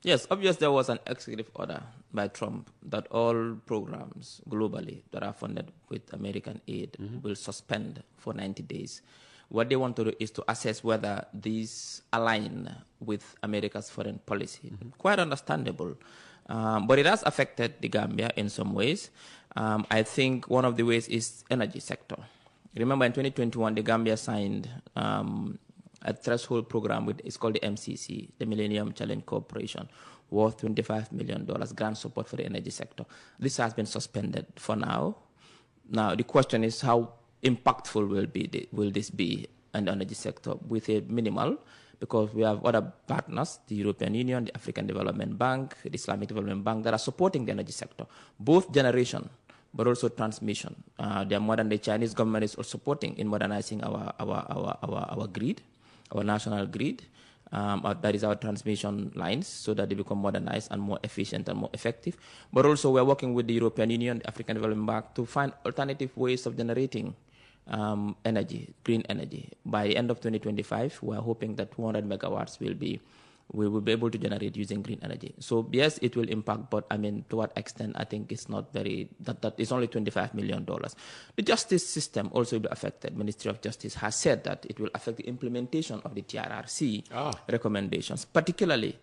Yes, obviously there was an executive order by Trump that all programs globally that are funded with American aid will suspend for 90 days. What they want to do is to assess whether these align with America's foreign policy. Quite understandable. But it has affected the Gambia in some ways. I think one of the ways is energy sector. Remember in 2021, the Gambia signed a threshold program with, it's called the MCC, the Millennium Challenge Corporation, worth $25 million grant support for the energy sector. This has been suspended for now. Now, the question is how impactful will this be in the energy sector with a minimal, because we have other partners, the European Union, the African Development Bank, the Islamic Development Bank, that are supporting the energy sector, both generation, but also transmission. The modern day Chinese government is also supporting in modernizing our grid, our national grid. That is our transmission lines, so that they become modernized and more efficient and more effective. But also we're working with the European Union, the African Development Bank, to find alternative ways of generating energy, green energy. By the end of 2025, we're hoping that 200 megawatts we will be able to generate using green energy. So yes, it will impact, but I mean, to what extent, I think it's not very, that is only $25 million. The justice system also will be affected. Ministry of Justice has said that it will affect the implementation of the TRRC recommendations, particularly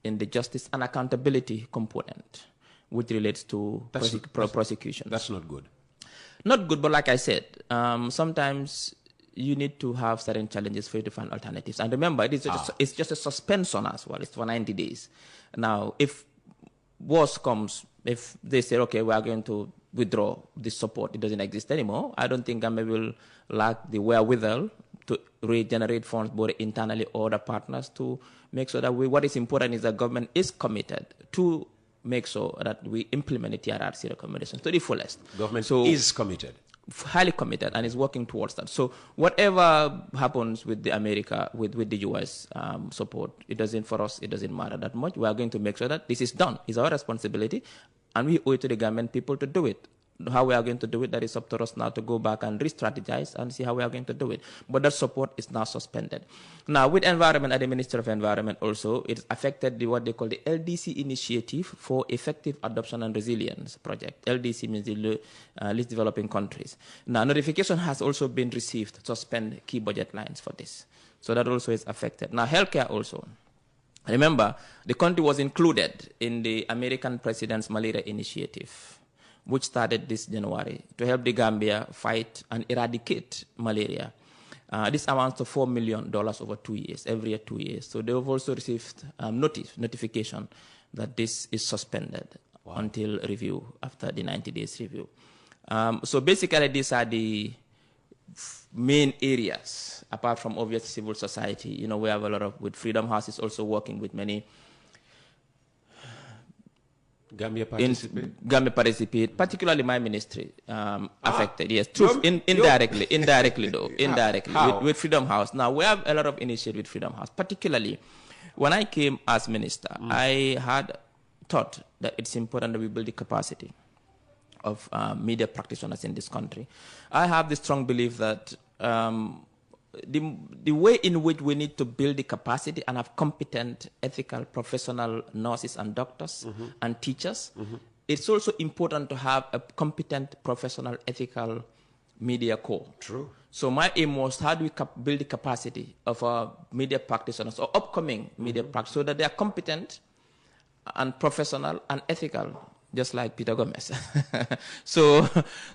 in the justice and accountability component, which relates to prosecution. That's not good. Not good, but like I said, sometimes you need to have certain challenges for you to find alternatives. And remember, it's just a suspension as well. It's for 90 days. Now, if worse comes, if they say, okay, we are going to withdraw this support, it doesn't exist anymore, I don't think Gambia will lack the wherewithal to regenerate funds both internally or other partners to make sure that what is important is that government is committed to make sure that we implement the TRRC recommendations to the fullest. Government is committed. Highly committed and is working towards that. So whatever happens with the America, with the US support, it doesn't matter that much. We are going to make sure that this is done. It's our responsibility, and we owe it to the government people to do it. How we are going to do it, that is up to us now to go back and re-strategize and see how we are going to do it. But that support is now suspended. Now, with environment at the Ministry of Environment also, it's affected what they call the LDC Initiative for Effective Adoption and Resilience Project. LDC means the least developing countries. Now, notification has also been received to suspend key budget lines for this. So that also is affected. Now, healthcare also. Remember, the country was included in the American President's Malaria Initiative, which started this January, to help the Gambia fight and eradicate malaria. This amounts to $4 million over 2 years, every year 2 years. So they have also received notification that this is suspended until review, after the 90 days review. So basically these are the main areas, apart from obvious civil society. You know, we have a lot of, with Freedom House is also working with many. Gambia participate, particularly my ministry affected. Yes, true. Indirectly though. Indirectly with Freedom House. Now we have a lot of initiatives with Freedom House. Particularly, when I came as minister, I had thought that it's important that we build the capacity of media practitioners in this country. I have the strong belief that the way in which we need to build the capacity and have competent, ethical, professional nurses and doctors and teachers, it's also important to have a competent, professional, ethical media corps. True. So my aim was, how do we build the capacity of our media practitioners or upcoming media practitioners so that they are competent and professional and ethical, just like Peter Gomez. So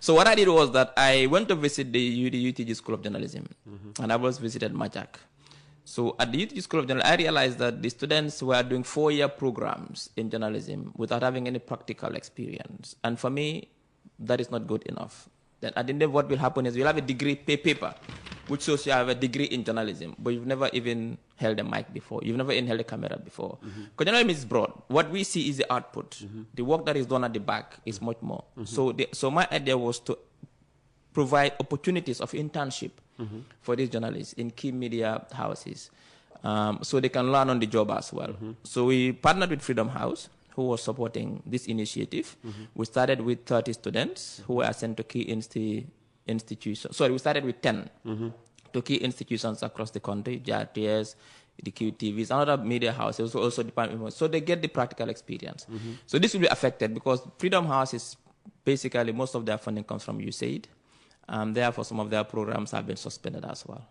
what I did was that I went to visit the UTG School of Journalism, and I was visited Majak. So at the UTG School of Journalism, I realized that the students were doing 4-year programs in journalism without having any practical experience. And for me, that is not good enough. Then at the end, what will happen is you'll have a degree paper, which shows you have a degree in journalism, but you've never even held a mic before. You've never even held a camera before. Because journalism is broad. What we see is the output. The work that is done at the back is much more. So my idea was to provide opportunities of internship for these journalists in key media houses, so they can learn on the job as well. So we partnered with Freedom House, who was supporting this initiative. We started with 30 students who were sent to key institutions. Sorry, we started with 10 to key institutions across the country, JRTS, the QTVs, another media house, also Department. So they get the practical experience. So this will be affected because Freedom House is basically most of their funding comes from USAID. Therefore, some of their programs have been suspended as well.